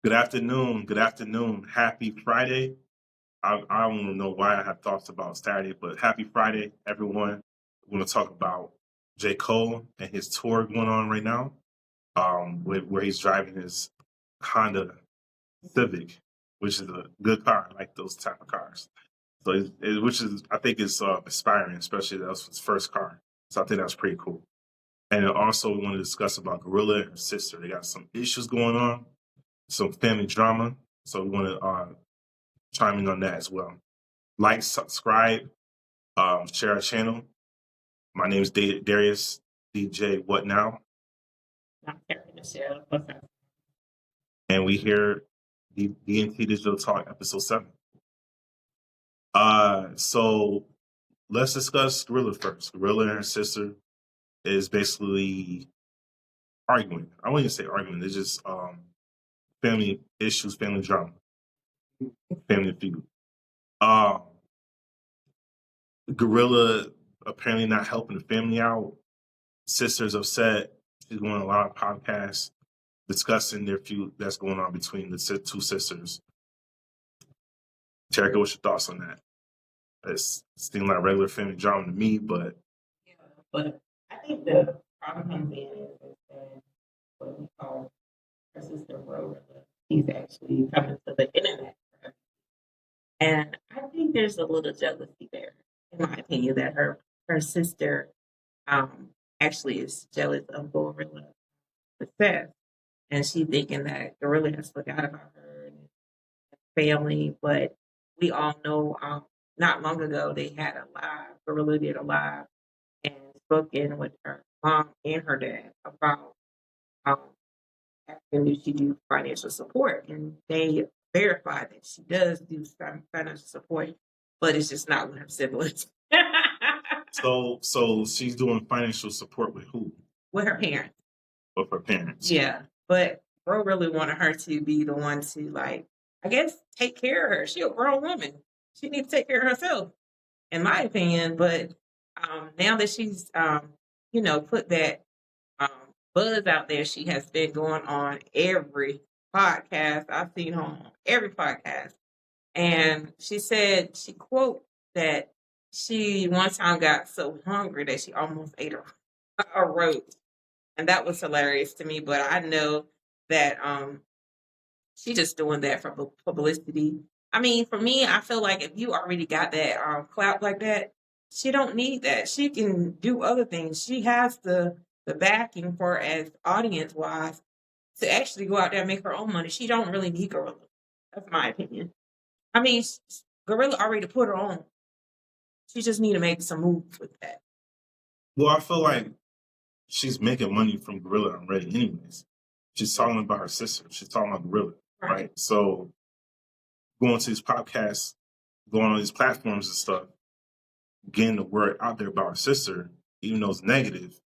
Good afternoon. Good afternoon. Happy Friday. I don't know why I have thoughts about Saturday, but happy Friday, everyone. We're going to talk about J. Cole and his tour going on right now, where he's driving his Honda Civic, which is a good car. I like those type of cars. So, which is, I think, is inspiring, especially that was his first car. So I think that's pretty cool. And then also, we want to discuss about GloRilla and her sister. They got some issues going on, some family drama. So we want to chime in on that as well. Like, subscribe, share our channel. My name is Darius, DJ What Now? Not carrying the shell. What's up? And we hear the DNT Digital Talk episode 7. So let's discuss GloRilla first. GloRilla and her sister is basically arguing. I wouldn't even say arguing. It's just family issues, family drama, family feud. GloRilla apparently not helping the family out. Sister's upset. She's going on a lot of podcasts discussing their feud that's going on between the two sisters. Terica, what's your thoughts on that? It seems like regular family drama to me, but Yeah, but I think the problem comes in is that what we call her sister Rhoda, he's actually coming to the internet. And I think there's a little jealousy there, in my opinion, that her sister actually is jealous of GloRilla's success. And she thinking that GloRilla has forgot about her and family, but we all know not long ago they had a live, GloRilla did a live and spoken with her mom and her dad about um, asking she do financial support, and they verified that she does do some financial support, but it's just not with her siblings. so she's doing financial support with who? With her parents. With her parents. Yeah, but bro really wanted her to be the one to, like, I guess, take care of her. She a grown woman. She needs to take care of herself, in my opinion. But now that she's, put that um, buzz out there, she has been going on every podcast. I've seen her on every podcast. And she said, she quote that she one time got so hungry that she almost ate a roach. And that was hilarious to me. But I know that she's just doing that for publicity. I mean, for me, I feel like if you already got that clout like that, she don't need that. She can do other things. She has the backing for as audience wise to actually go out there and make her own money. She don't really need GloRilla. That's my opinion. I mean, GloRilla already put her on. She just need to make some moves with that. Well, I feel like she's making money from GloRilla already, anyways. She's talking about her sister. She's talking about GloRilla, right? So going to these podcasts, going on these platforms and stuff, getting the word out there about her sister, even though it's negative,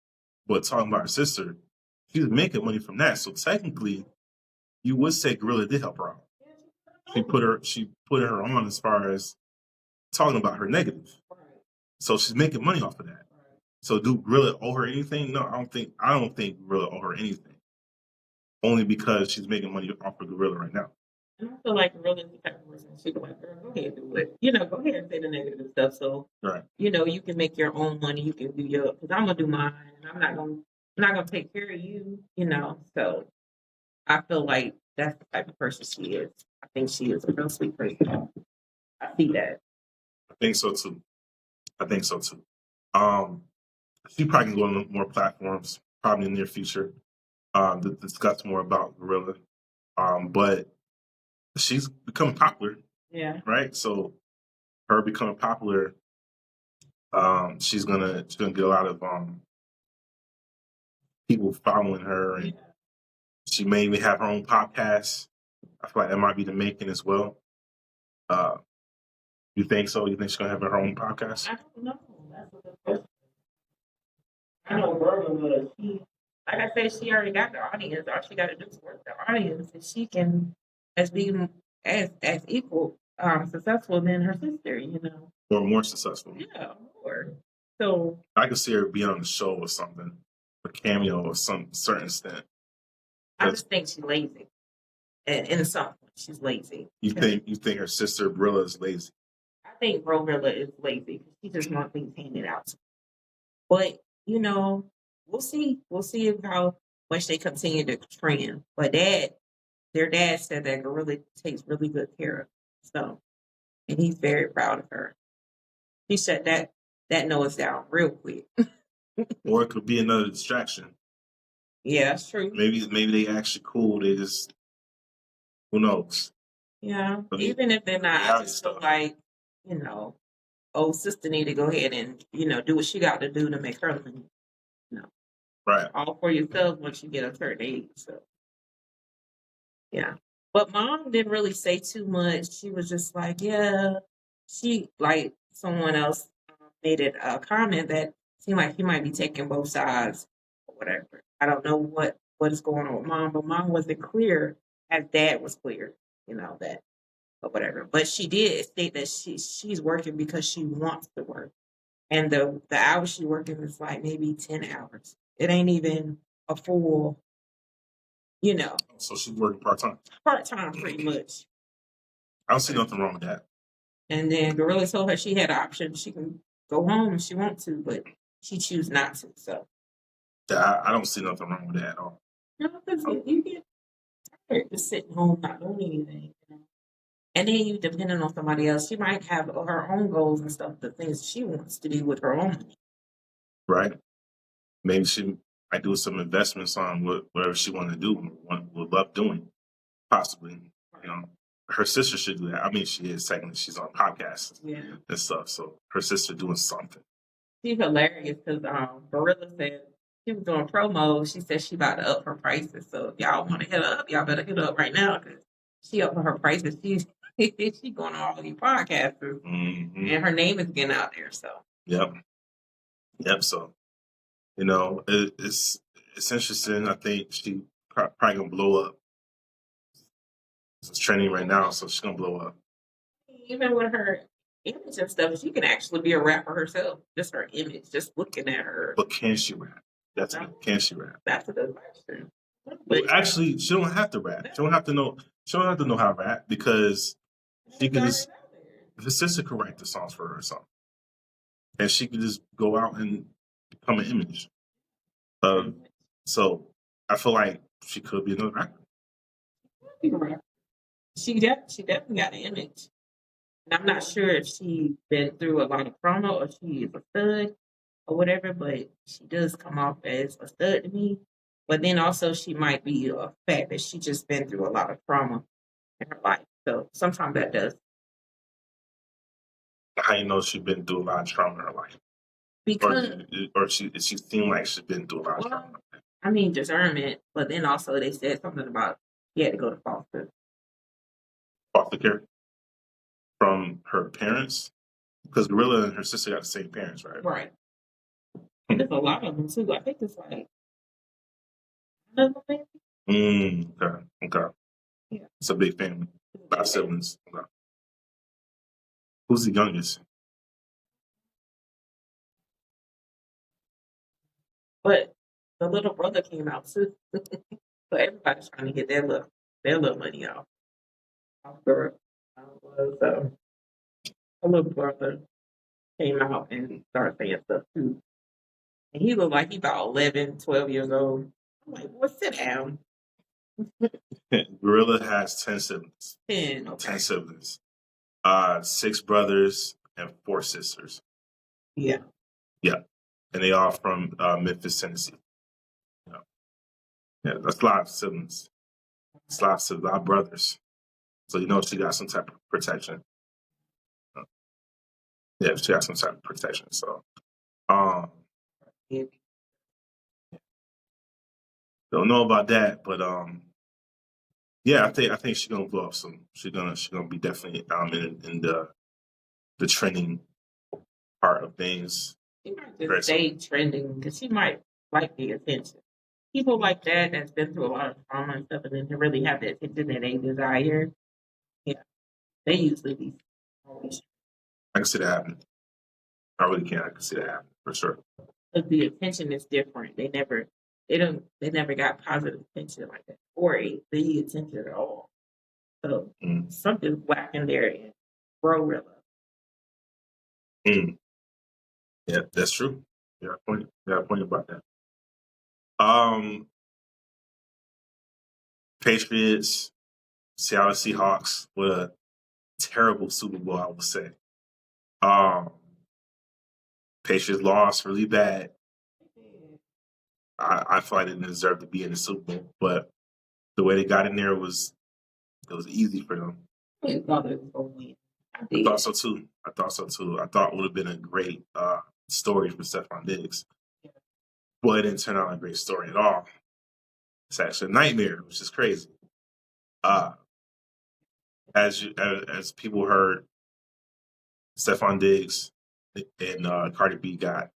but talking about her sister, she's making money from that. So technically, you would say GloRilla did help her out. She put her on as far as talking about her negative. So she's making money off of that. So do GloRilla owe her anything? No, I don't think GloRilla owe her anything. Only because she's making money off of GloRilla right now. And I feel like GloRilla's the type of person she can, like, girl, go ahead and do it. Go ahead and say the negative stuff. So right. You can make your own money. You can do your, because I'm gonna do mine, and I'm not gonna take care of you. So I feel like that's the type of person she is. I think she is a real sweet person. I see that. I think so too. She probably can go on more platforms, probably in the near future, to discuss more about GloRilla. But she's becoming popular. Yeah. Right? So her becoming popular, she's gonna get a lot of people following her, and she may even have her own podcast. I feel like that might be the making as well. You think so? You think she's gonna have her own podcast? I don't know. That's a good question. I know Roman was. Like I said, she already got the audience. All she got to do is work the audience, and she can be as equal successful than her sister. Or more successful. Yeah, more. So I could see her being on the show or something, a cameo or some certain extent. I just think she's lazy. And in some point, she's lazy. You think her sister Brilla is lazy? I think GloRilla is lazy because she just wants things handed out. But you know, we'll see. We'll see if how much they continue to trend. But their dad said that GloRilla takes really good care of her. So, and he's very proud of her. He shut that nose down real quick. Or it could be another distraction. Yeah, that's true. Maybe they actually cool. They just, who knows? Yeah, But even if they're not, I reality just feel stuff. like, old sister need to go ahead and, do what she got to do to make her money. Right. All for yourself once you get a certain age. So, yeah. But mom didn't really say too much. She was just like, yeah. She, like, someone else made it a comment that seemed like he might be taking both sides or whatever. I don't know what is going on with mom, but mom wasn't clear as dad was clear, that or whatever. But she did state that she's working because she wants to work. And the hours she working is like maybe 10 hours. It ain't even a full, So she's working part-time. part-time pretty much. I don't see nothing wrong with that. And then GloRilla told her she had an option. She can go home if she wants to, but she choose not to. So Yeah, I don't see nothing wrong with that at all. no, because you get tired just sitting home not doing anything. And then you depending on somebody else. She might have her own goals and stuff, the things she wants to do with her own money. Right. Maybe she might do some investments on whatever she want to do, would love doing, possibly. Her sister should do that. I mean, she is technically, she's on podcasts and stuff. So her sister doing something. She's hilarious because GloRilla said she was doing promo. She said she about to up her prices. So if y'all want to hit her up, y'all better hit her up right now because she up her prices. She's she going on all these podcasts, and her name is getting out there. So yep. So it's interesting. I think she probably gonna blow up. It's trending right now, so she's gonna blow up. Even with her image and stuff, she can actually be a rapper herself. Just her image, just looking at her. But can she rap? Can she rap? That's a good question. But actually, she don't have to rap. She don't have to know. She don't have to know how to rap because she can just. Her sister could write the songs for her or something, and she could just go out and become an image. So I feel like she could be another rapper. She definitely got an image. And I'm not sure if she's been through a lot of trauma or she is a stud or whatever, but she does come off as a stud to me. But then also she might be a fact that she just been through a lot of trauma in her life. So sometimes that does. How you know she's been through a lot of trauma in her life? Because or she seemed like she's been through a lot of trauma. I mean discernment, but then also they said something about she had to go to foster care from her parents, because GloRilla and her sister got the same parents, right? Right. And there's a lot of them too. I think it's like another family. Okay. Yeah. It's a big family. A lot of siblings. Okay. Who's the youngest? But the little brother came out too. So everybody's trying to get their little money off. So a little brother came out and started saying stuff too. And he looked like he about 11, 12 years old. I'm like, well, sit down. GloRilla has 10 siblings. 10, okay. 10 siblings. 6 brothers and 4 sisters. Yeah. And they are from Memphis, Tennessee. Yeah, that's a lot of siblings. It's a lot of brothers. So she got some type of protection. Yeah, she got some type of protection. So, don't know about that, but yeah, I think she's gonna blow up soon. She's gonna be definitely in the trending part of things. She might just stay trending because she might like the attention. People like that's been through a lot of trauma and stuff, and then to really have the attention that they desire, they usually be always. I can see that happening. I really can. I can see that happening for sure. But the attention is different. They never got positive attention like that, or the attention at all. So something's whack in there in GloRilla. Yeah, that's true. Yeah, point about that. Patriots, Seattle Seahawks, what a terrible Super Bowl, I would say. Patriots lost really bad. I feel like they didn't deserve to be in the Super Bowl, but the way they got in there was easy for them. I thought it was going to win. I thought so too. I thought it would have been a great story for Stefon Diggs. But it didn't turn out a great story at all. It's actually a nightmare, which is crazy. As people heard, Stefon Diggs and Cardi B got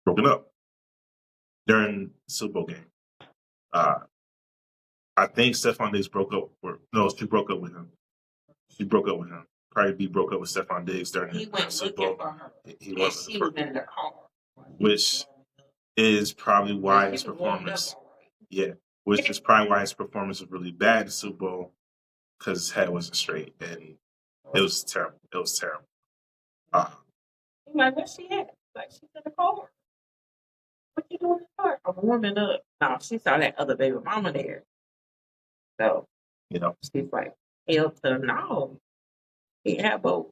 broken up during the Super Bowl game. I think Stefon Diggs broke up she broke up with him. Cardi B broke up with Stefon Diggs during the Super Bowl. For her. He went she was in the car. Which is probably why his performance which is probably why his performance was really bad in the Super Bowl, because his head wasn't straight and it was terrible. I'm like, where's she at? Like, she's in the car. What you doing in the car? I'm warming up. No, she saw that other baby mama there. So, she's like, hell to no. He had both.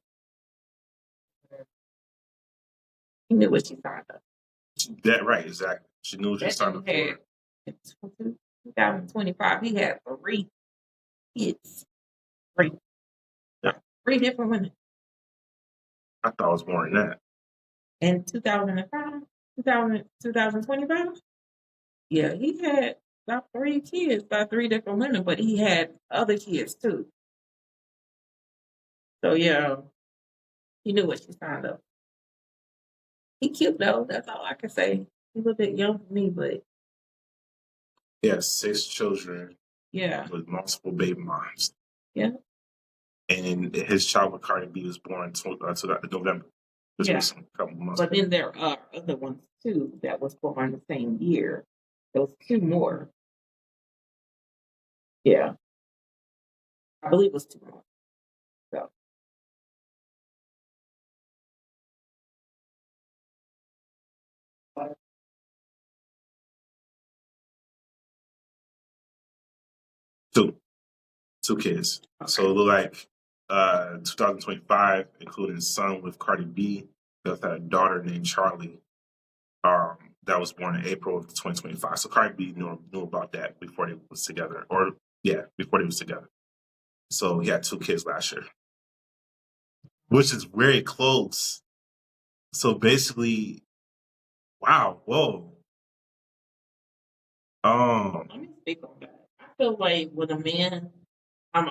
He knew what she signed up. That right, exactly. She knew what she signed up for. In 2025, he had 3 kids. 3. Yeah. 3 different women. I thought it was more than that. In 2025? Yeah, he had about 3 kids by 3 different women, but he had other kids too. So yeah, he knew what she signed up. He cute though, that's all I can say. He's a little bit young for me, but he has 6 children. Yeah. With multiple baby moms. Yeah. And his child with Cardi B was born November. This was a couple months ago. Then there are other ones too that was born the same year. Those 2 more. Yeah. I believe it was 2 more. So. Two kids. Okay. So it looked like 2025, including son with Cardi B, that had a daughter named Charlie. That was born in April of 2025. So Cardi B knew about that before they was together, before they was together. So he had 2 kids last year, which is very close. So basically, wow, whoa. Let me speak on that. I feel like with a man, I've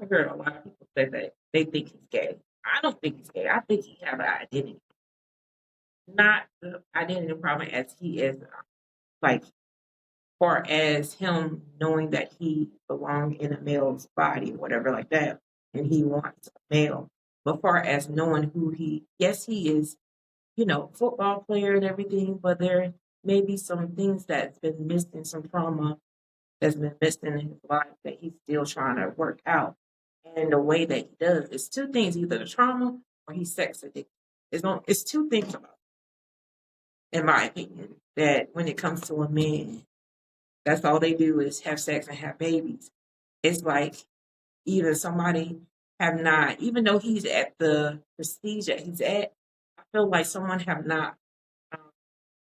heard a lot of people say that they think he's gay. I don't think he's gay. I think he has an identity. Not the identity problem as he is, like, far as him knowing that he belongs in a male's body or whatever like that, and he wants a male. But far as knowing who he is, football player and everything, but there may be some things that's been missing, some trauma that's been missing in his life that he's still trying to work out. And the way that he does, it's 2 things, either the trauma or he's sex addicted. It's 2 things about it, in my opinion, that when it comes to a man, that's all they do is have sex and have babies. It's like either somebody have not, even though he's at the prestige that he's at, I feel like someone have not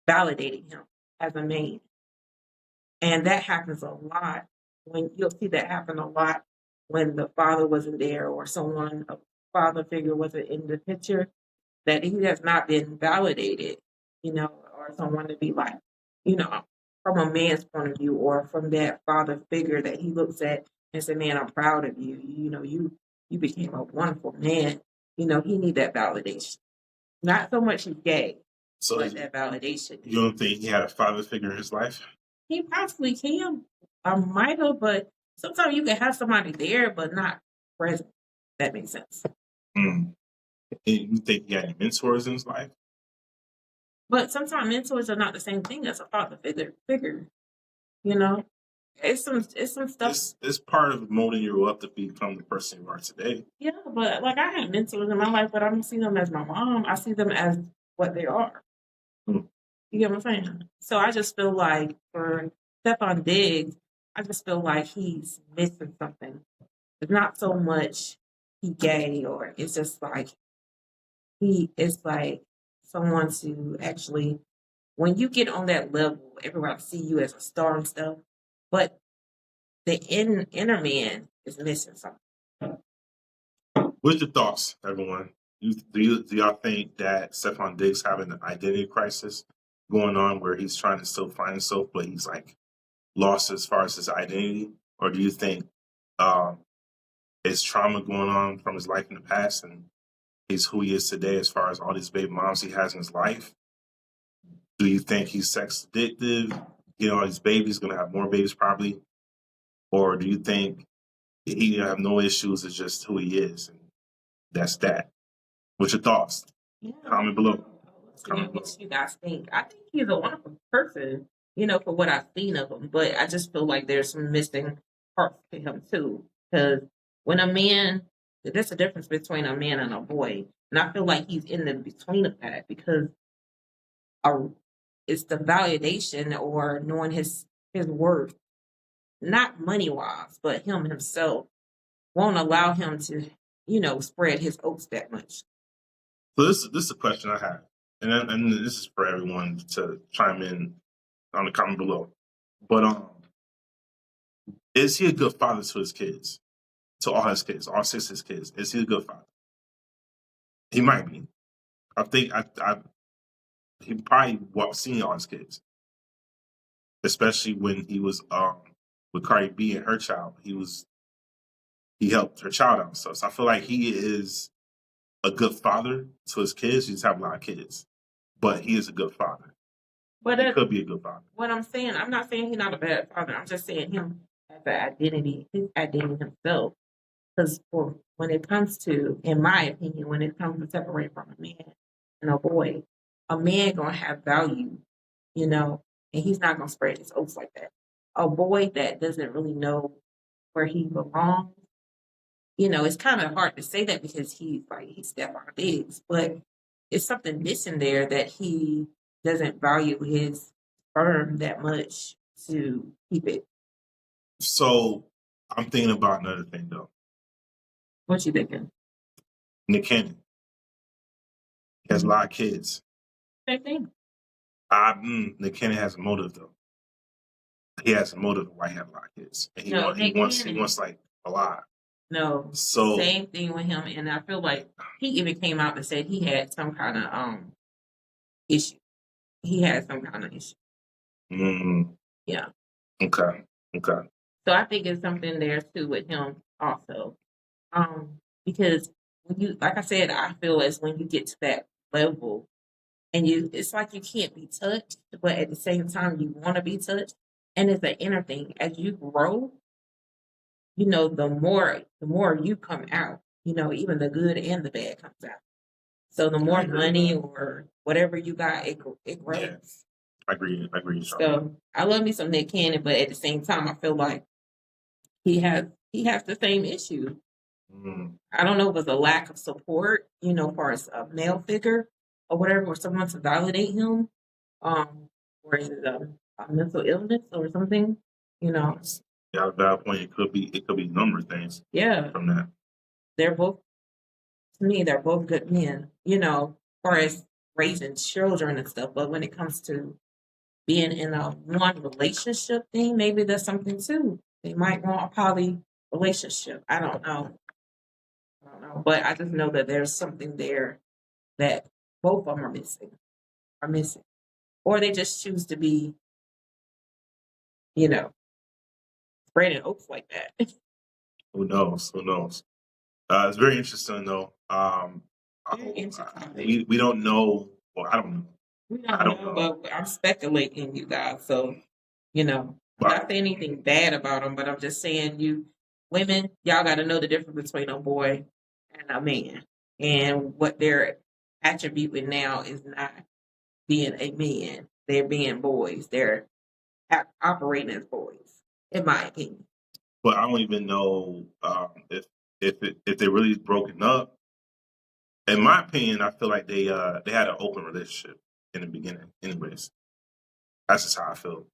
validated him as a man. And that happens a lot. You'll see that happen a lot when the father wasn't there or a father figure wasn't in the picture, that he has not been validated, or someone to be like, from a man's point of view or from that father figure that he looks at and say, man, I'm proud of you. You became a wonderful man. He need that validation. Not so much he's gay, but that validation. You don't think he had a father figure in his life? He possibly can. I might have, but sometimes you can have somebody there, but not present. That makes sense. And you think he had any mentors in his life? But sometimes mentors are not the same thing as a father figure. It's some stuff. It's part of molding you up to become the person you are today. Yeah, but like I have mentors in my life, but I don't see them as my mom. I see them as what they are. Hmm. You get what I'm saying? So I just feel like for Stefon Diggs, I just feel like he's missing something. It's not so much he gay, or it's just like he is like someone to actually, when you get on that level, everyone see you as a star and stuff, but the inner man is missing something. What's your thoughts, everyone? Do y'all think that Stefon Diggs having an identity crisis going on, where he's trying to still find himself, but he's like lost as far as his identity, or do you think it's trauma going on from his life in the past, and he's who he is today as far as all these baby moms he has in his life? Do you think he's sex addicted? You know, all these babies, going to have more babies probably, or do you think he have no issues? It's just who he is, and that's that. What's your thoughts? Yeah. Comment below. What you guys think? I think he's a wonderful person, you know, for what I've seen of him. But I just feel like there's some missing parts to him too. Because when a man, there's a difference between a man and a boy, and I feel like he's in the between of that because it's the validation or knowing his worth, not money wise, but him himself won't allow him to, you know, spread his oats that much. So this is a question I have, and this is for everyone to chime in on the comment below. But is he a good father to his kids, to all his kids, all 6 of his kids? Is he a good father? He might be. I think he probably seen all his kids, especially when he was with Cardi B and her child. He helped her child out. So I feel like he is a good father to his kids. He just have a lot of kids, but he is a good father. But he could be a good father. What I'm saying, I'm not saying he's not a bad father. I'm just saying him as an identity, his identity himself. Because when it comes to, in my opinion, when it comes to separate from a man and a boy, a man gonna have value, you know, and he's not gonna spread his oats like that. A boy that doesn't really know where he belongs, you know, it's kind of hard to say that because he's Stefon Diggs, but it's something missing there that he doesn't value his sperm that much to keep it. So I'm thinking about another thing though. What you thinking? Nick Cannon. He has a lot of kids. Same thing. Nick Cannon has a motive though. He has a motive why he has a lot of kids. And he wants like a lot. No. So same thing with him. And I feel like he even came out and said he had some kind of issue. He had some kind of issue. Yeah. Okay. So I think it's something there too with him also. Because when you, like I said, I feel as when you get to that level and it's like you can't be touched, but at the same time you want to be touched. And it's an inner thing. As you grow, you know, the more you come out, you know, even the good and the bad comes out. So the more money or whatever you got, it grows. Yeah. I agree. So I love me some Nick Cannon, but at the same time, I feel like he has the same issue. I don't know if it's a lack of support, you know, for a male figure or whatever, or someone to validate him, or is it a mental illness or something, you know? Yeah, at that point, it could be a number of things. Yeah, from that. They're both, to me, they're both good men, you know, as far as raising children and stuff. But when it comes to being in a one relationship thing, maybe there's something too. They might want a poly relationship. I don't know. But I just know that there's something there that both of them are missing. Or they just choose to be, you know, spreading oats like that. Who knows? It's very interesting though. We don't know. Well, I don't know. I don't know, but I'm speculating, you guys. So, you know, I'm not saying anything bad about them, but I'm just saying women, y'all got to know the difference between a boy and a man. And what they're attributing now is not being a man. They're being boys. They're operating as boys. in my opinion. But I don't even know if they really broken up. In my opinion, I feel like they had an open relationship in the beginning. Anyways, that's just how I feel.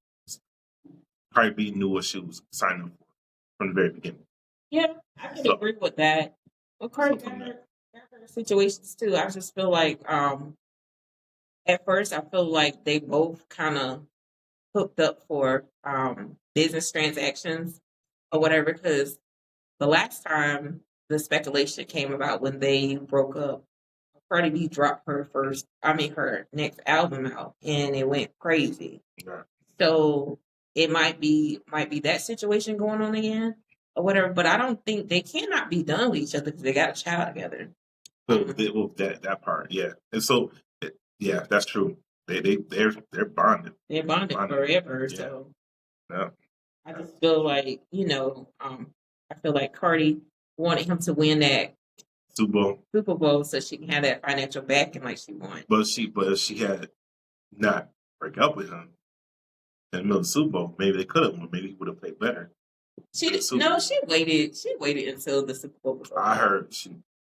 Cardi B knew what she was signing up for from the very beginning. Yeah, I can agree with that. Well, Cardi got her situations too. I just feel like at first I feel like they both kind of hooked up for business transactions or whatever, because the last time the speculation came about when they broke up, Cardi B dropped her next album out, and it went crazy. Yeah. So it might be that situation going on again or whatever. But I don't think they cannot be done with each other because they got a child together. With that part, yeah. And so, yeah, that's true. They're bonded. They're bonded forever. Yeah. So yeah. I just feel like, I feel like Cardi wanted him to win that Super Bowl so she can have that financial backing like she wanted. But if she had not break up with him in the middle of the Super Bowl, maybe they could have won. Maybe he would have played better. She waited. She waited until the Super Bowl was over. I heard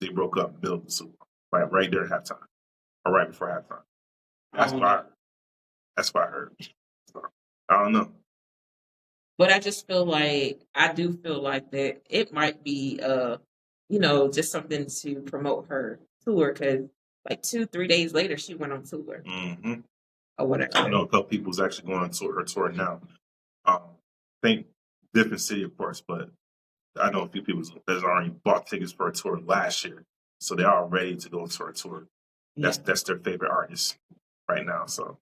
they broke up in the middle of the Super Bowl, right there at halftime, or right before halftime. That's what I heard. So, I don't know. But I do feel like that it might be, just something to promote her tour, because like 2-3 days later she went on tour. Mm-hmm. Or whatever. I know a couple people's actually going on her tour now. I think different city, of course, but I know a few people that already bought tickets for a tour last year, so they're all ready to go to her tour. That's their favorite artist right now. So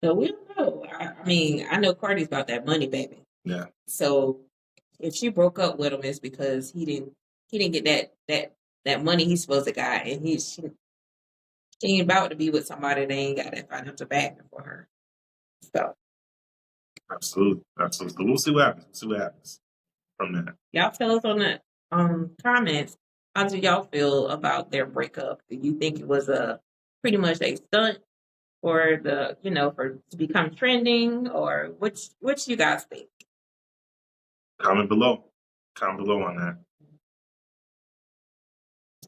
we don't know. I know Cardi's about that money, baby. Yeah. So if she broke up with him, it's because he didn't get that money he's supposed to got, and she ain't about to be with somebody that ain't got that financial backing for her. So absolutely. We'll see what happens from that. Y'all tell us on the comments, how do y'all feel about their breakup? Do you think it was pretty much a stunt for to become trending, or which you guys think? Comment below on that.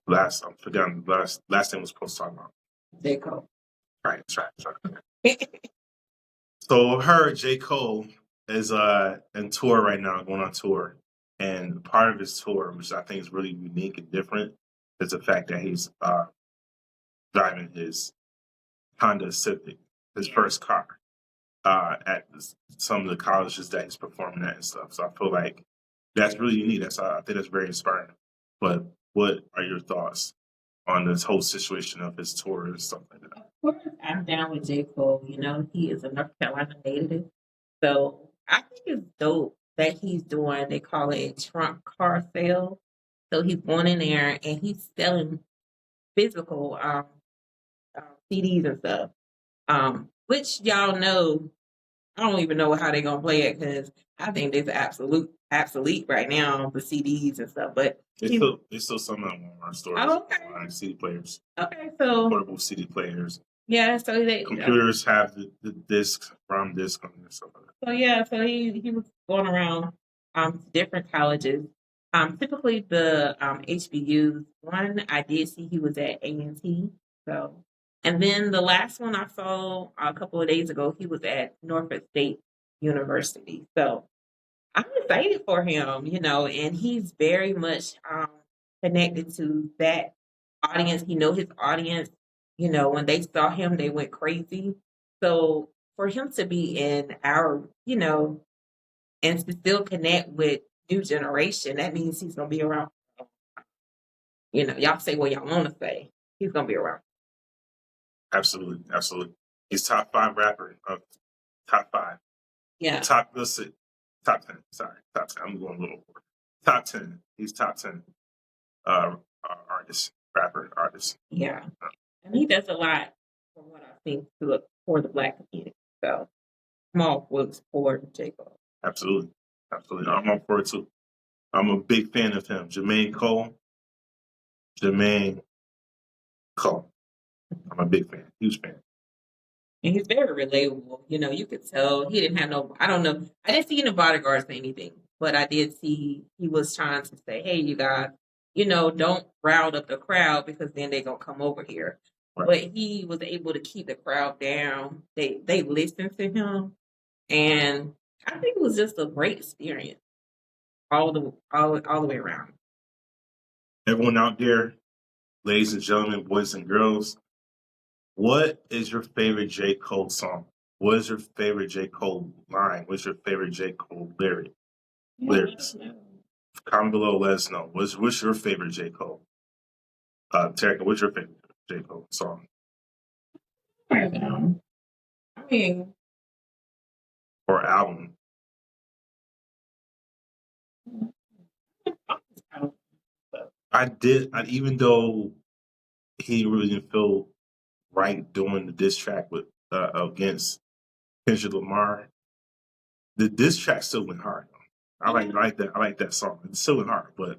I'm forgetting the last thing was supposed to talk about. J. Cole. Right. So J. Cole is in tour right now, going on tour. And part of his tour, which I think is really unique and different, is the fact that he's driving his Honda Civic, his first car, at some of the colleges that he's performing at and stuff. So I feel like that's really unique. I think that's very inspiring. But what are your thoughts on this whole situation of his tour and stuff like that? Of course, I'm down with J. Cole. He is a North Carolina native. So I think it's dope that he's doing, they call it a trunk car sale. So he's going in there and he's selling physical CDs and stuff. Which y'all know, I don't even know how they're going to play it, because I think it's obsolete right now, the CDs and stuff. But it's still some of them Walmart stores. Oh, okay. CD players. Okay, so portable CD players. Yeah, so computers have the disc, ROM disc on there, stuff like that. So yeah, so he was going around different colleges. Typically the HBUs. One I did see he was at A&T. So, and then the last one I saw a couple of days ago, he was at Norfolk State University. So I'm excited for him, and he's very much connected to that audience. He know his audience. When they saw him, they went crazy. So for him to be in our, and to still connect with new generation, that means he's going to be around. Y'all say what y'all want to say. He's going to be around. Absolutely. He's top 5 rapper of top 5. Yeah. Top 10. Sorry, top 10. I'm going a little more. Top 10. He's top 10 rapper artist. Yeah. And he does a lot, from what I think, for the Black community. So I'm all for J. Cole. Absolutely. I'm all for it too. I'm a big fan of him. Jermaine Cole. I'm a big fan. Huge fan. And he's very relatable. You know, you could tell he didn't have no, I don't know. I didn't see any bodyguards or anything, but I did see he was trying to say, hey, you guys, you know, don't rile up the crowd because then they're going to come over here. Right. But he was able to keep the crowd down. They listened to him. And I think it was just a great experience all the way around. Everyone out there, ladies and gentlemen, boys and girls, what is your favorite J. Cole song? What is your favorite J. Cole line? What's your favorite J. Cole lyrics? Comment below, let us know. What's your favorite J. Cole? Terica, what's your favorite J. Cole song? I mean, or album? Even though he really didn't feel right doing the diss track with against Kendrick Lamar, the diss track still went hard. I like that. I like that song. It still went hard, but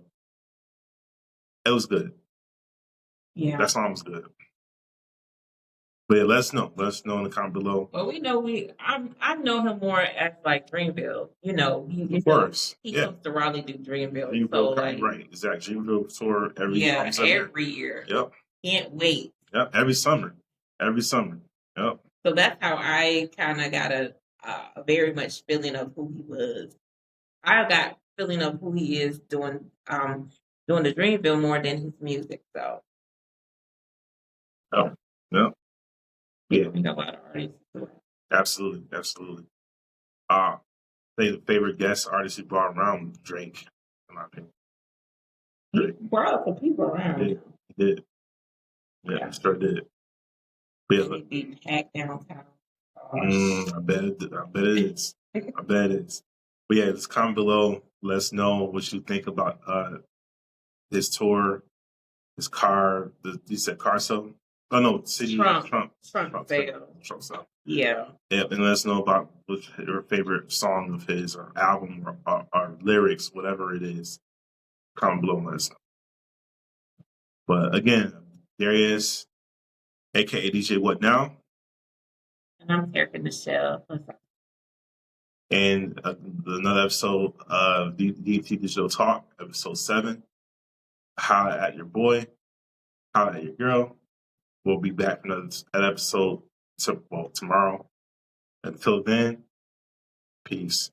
it was good. Yeah, that song was good. But yeah, let us know. Let us know in the comment below. Well, we know I know him more as like Dreamville. You know, of course, he comes to Raleigh do Dreamville. Dreamville, so like, right? Exactly. Dreamville tour every year. Yep. Can't wait. Yep. Every summer. Yep. So that's how I kind of got a very much feeling of who he was. I got feeling of who he is doing the Dreamville more than his music. So. Oh. Yep. Yeah. We know a lot of artists. Absolutely. I think the favorite guest artist he brought around was Drake, in my opinion. He brought some people around. He did. Yeah, he sure did. But yeah, be packed downtown. I bet it is. I bet it is. But yeah, just comment below. Let us know what you think about his tour, his car. You said car sale? Oh no, Trump sale. Yeah. Yep, and let us know about what's your favorite song of his or album or lyrics, whatever it is. Comment below and let us know. But again, there he is, aka DJ What Now? And I'm Erica Michelle. And another episode of DT Digital Talk, episode 7. Holla at your boy, holla at your girl. We'll be back for another episode tomorrow. Until then, peace.